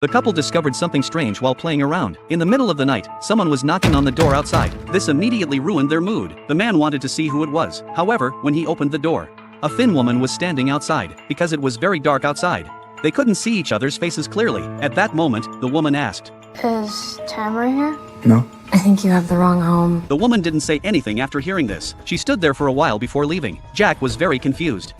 The couple discovered something strange while playing around. In the middle of the night, someone was knocking on the door outside. This immediately ruined their mood. The man wanted to see who it was. However, when he opened the door, a thin woman was standing outside. Because it was very dark outside, they couldn't see each other's faces clearly. At that moment, the woman asked, "Is Tamara here?" No. I think you have the wrong home. The woman didn't say anything after hearing this. She stood there for a while before leaving. Jack was very confused.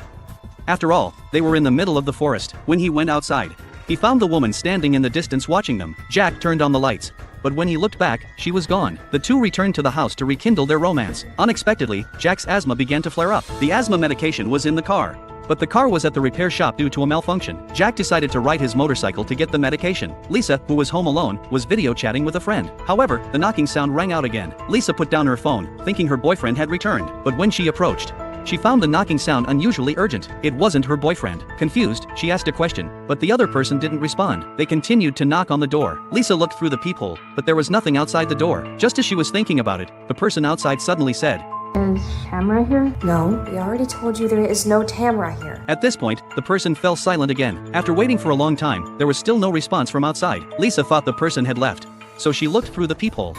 After all, they were in the middle of the forest. When he went outside, he found the woman standing in the distance watching them. Jack turned on the lights, but when he looked back, she was gone. The two returned to the house to rekindle their romance. Unexpectedly, Jack's asthma began to flare up. The asthma medication was in the car, but the car was at the repair shop due to a malfunction. Jack decided to ride his motorcycle to get the medication. Lisa, who was home alone, was video chatting with a friend. However, the knocking sound rang out again. Lisa put down her phone, thinking her boyfriend had returned, but when she approached, she found the knocking sound unusually urgent. It wasn't her boyfriend. Confused, she asked a question, but the other person didn't respond. They continued to knock on the door. Lisa looked through the peephole, but there was nothing outside the door. Just as she was thinking about it, the person outside suddenly said, "Is Tamara here?" No, we already told you there is no Tamara here. At this point, the person fell silent again. After waiting for a long time, there was still no response from outside. Lisa thought the person had left, so she looked through the peephole.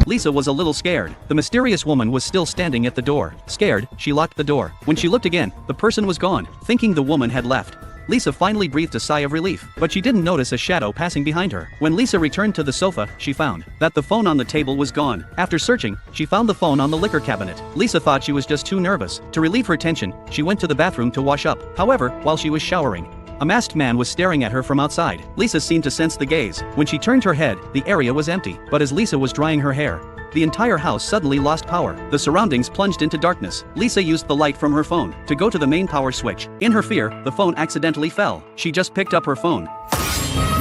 Lisa was a little scared. The mysterious woman was still standing at the door. Scared, she locked the door. When she looked again, the person was gone. Thinking the woman had left, Lisa finally breathed a sigh of relief, but she didn't notice a shadow passing behind her. When Lisa returned to the sofa, she found that the phone on the table was gone. After searching, she found the phone on the liquor cabinet. Lisa thought she was just too nervous. To relieve her tension, she went to the bathroom to wash up. However, while she was showering, a masked man was staring at her from outside. Lisa seemed to sense the gaze. When she turned her head, the area was empty. But as Lisa was drying her hair, the entire house suddenly lost power. The surroundings plunged into darkness. Lisa used the light from her phone to go to the main power switch. In her fear, the phone accidentally fell. She just picked up her phone.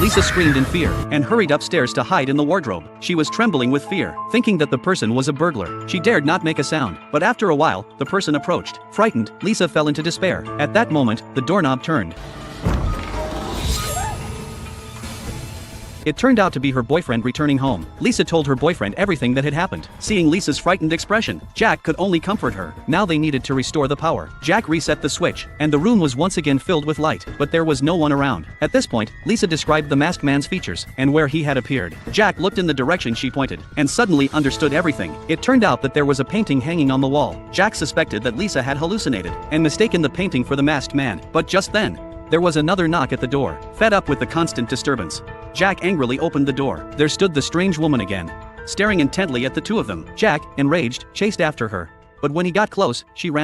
Lisa screamed in fear and hurried upstairs to hide in the wardrobe. She was trembling with fear, thinking that the person was a burglar. She dared not make a sound, but after a while, the person approached. Frightened, Lisa fell into despair. At that moment, the doorknob turned. It turned out to be her boyfriend returning home. Lisa told her boyfriend everything that had happened. Seeing Lisa's frightened expression, Jack could only comfort her. Now they needed to restore the power. Jack reset the switch, and the room was once again filled with light, but there was no one around. At this point, Lisa described the masked man's features and where he had appeared. Jack looked in the direction she pointed, and suddenly understood everything. It turned out that there was a painting hanging on the wall. Jack suspected that Lisa had hallucinated and mistaken the painting for the masked man, but just then, there was another knock at the door. Fed up with the constant disturbance, Jack angrily opened the door. There stood the strange woman again, staring intently at the two of them. Jack, enraged, chased after her, but when he got close, she ran